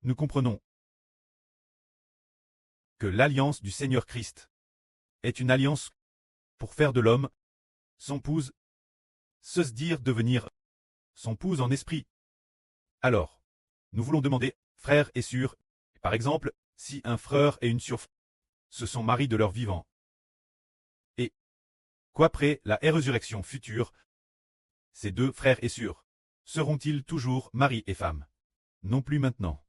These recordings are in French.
nous comprenons que l'alliance du Seigneur Christ est une alliance pour faire de l'homme son épouse, se dire devenir son épouse en esprit. Alors, nous voulons demander, frères et sœurs, par exemple, si un frère et une sœur se sont mariés de leur vivant, et qu'après la résurrection future, ces deux frères et sœurs seront-ils toujours mari et femme? Non plus maintenant.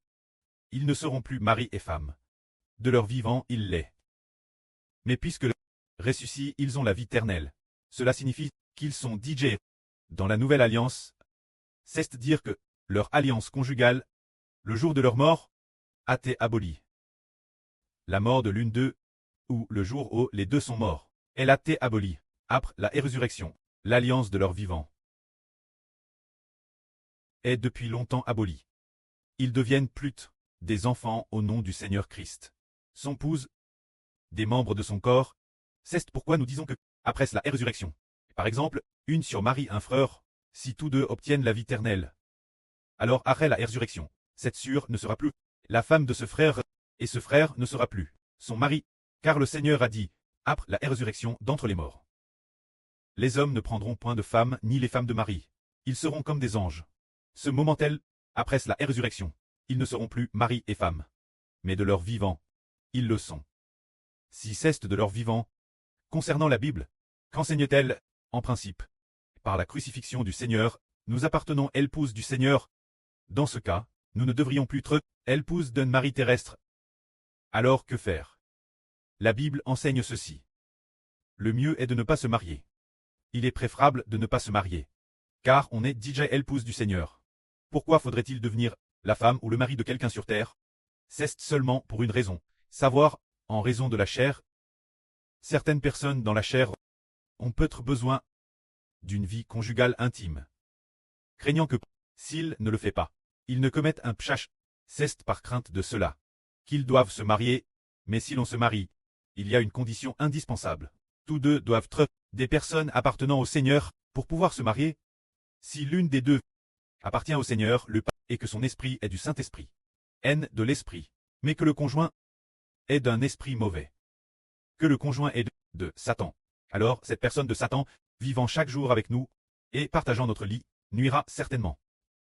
Ils ne seront plus mari et femme. De leur vivant, il l'est. Mais puisque ressuscités, ils ont la vie éternelle. Cela signifie qu'ils sont DJ dans la nouvelle alliance, c'est-à-dire que leur alliance conjugale, le jour de leur mort, a été abolie. La mort de l'une d'eux, ou le jour où les deux sont morts, elle a été abolie. Après la résurrection, l'alliance de leur vivant est depuis longtemps abolie. Ils deviennent plus des enfants au nom du Seigneur Christ. Son épouse, des membres de son corps, c'est pourquoi nous disons que, après la résurrection, par exemple, une sur marie un frère, si tous deux obtiennent la vie éternelle, alors après la résurrection, cette sœur ne sera plus la femme de ce frère, et ce frère ne sera plus son mari, car le Seigneur a dit, après la résurrection d'entre les morts. Les hommes ne prendront point de femmes ni les femmes de mari, ils seront comme des anges. Ce moment-tel, après la résurrection, ils ne seront plus mari et femme, mais de leur vivant, ils le sont. Si c'est de leur vivant, concernant la Bible, qu'enseigne-t-elle, en principe? Par la crucifixion du Seigneur, nous appartenons à l'épouse du Seigneur. Dans ce cas, nous ne devrions plus être l'épouse d'un mari terrestre. Alors que faire? La Bible enseigne ceci. Le mieux est de ne pas se marier. Il est préférable de ne pas se marier, car on est déjà l'épouse du Seigneur. Pourquoi faudrait-il devenir la femme ou le mari de quelqu'un sur terre? C'est seulement pour une raison, savoir, en raison de la chair. Certaines personnes dans la chair ont peut-être besoin d'une vie conjugale intime, craignant que, s'ils ne le font pas, ils ne commettent un pchach. C'est par crainte de cela qu'ils doivent se marier, mais si l'on se marie, il y a une condition indispensable. Tous deux doivent être des personnes appartenant au Seigneur pour pouvoir se marier. Si l'une des deux appartient au Seigneur, et que son esprit est du Saint-Esprit, haine de l'esprit, mais que le conjoint est d'un esprit mauvais, que le conjoint est de Satan, alors cette personne de Satan, vivant chaque jour avec nous, et partageant notre lit, nuira certainement.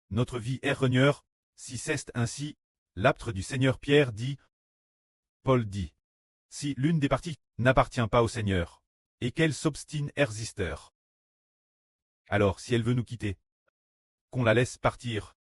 Notre vie est renieur, si c'est ainsi, l'apôtre du Seigneur Pierre dit, Paul dit, si l'une des parties n'appartient pas au Seigneur, et qu'elle s'obstine à résister, alors si elle veut nous quitter, qu'on la laisse partir.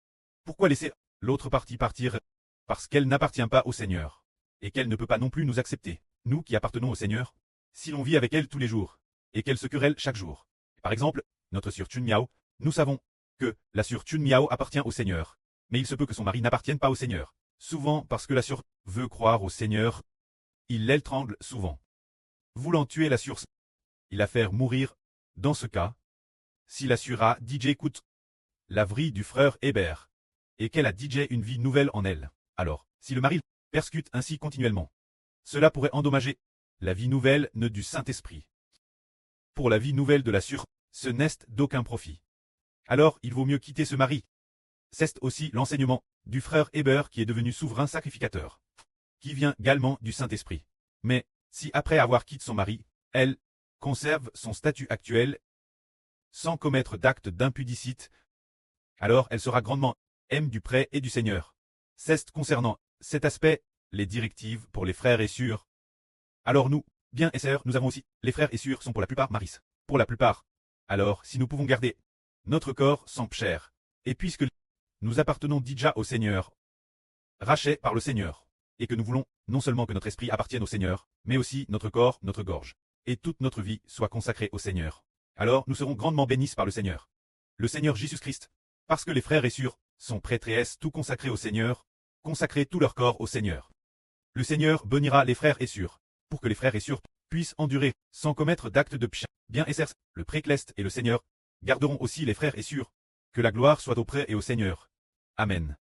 Pourquoi laisser l'autre partie partir? Parce qu'elle n'appartient pas au Seigneur, et qu'elle ne peut pas non plus nous accepter, nous qui appartenons au Seigneur, si l'on vit avec elle tous les jours, et qu'elle se querelle chaque jour. Par exemple, notre sœur Chun Miao, nous savons que la sœur Chun Miao appartient au Seigneur, mais il se peut que son mari n'appartienne pas au Seigneur. Souvent parce que la sœur veut croire au Seigneur, il l'étrangle souvent. Voulant tuer la sœur, il la faire mourir. Dans ce cas, si la sœur a DJ écoute la vrille du frère Hébert, et qu'elle a DJ une vie nouvelle en elle, alors, si le mari persécute ainsi continuellement, cela pourrait endommager la vie nouvelle du Saint-Esprit. Pour la vie nouvelle de la sœur, ce n'est d'aucun profit. Alors il vaut mieux quitter ce mari. C'est aussi l'enseignement du frère Hébert qui est devenu souverain sacrificateur, qui vient également du Saint-Esprit. Mais, si après avoir quitté son mari, elle conserve son statut actuel, sans commettre d'actes d'impudicite, alors elle sera grandement aime du près et du Seigneur. C'est concernant cet aspect, les directives pour les frères et sœurs. Alors nous, bien et sœurs, nous avons aussi, les frères et sœurs sont pour la plupart maris. Pour la plupart. Alors, si nous pouvons garder notre corps sans péché, et puisque nous appartenons déjà au Seigneur, rachetés par le Seigneur, et que nous voulons non seulement que notre esprit appartienne au Seigneur, mais aussi notre corps, notre gorge, et toute notre vie soit consacrée au Seigneur. Alors nous serons grandement bénis par le Seigneur. Le Seigneur Jésus-Christ, parce que les frères et sœurs sont prêtres tout consacrés au Seigneur, consacrer tout leur corps au Seigneur. Le Seigneur bénira les frères et sœurs, pour que les frères et sœurs puissent endurer sans commettre d'actes de péché. Bien et certes, le Précleste et le Seigneur garderont aussi les frères et sœurs. Que la gloire soit auprès et au Seigneur. Amen.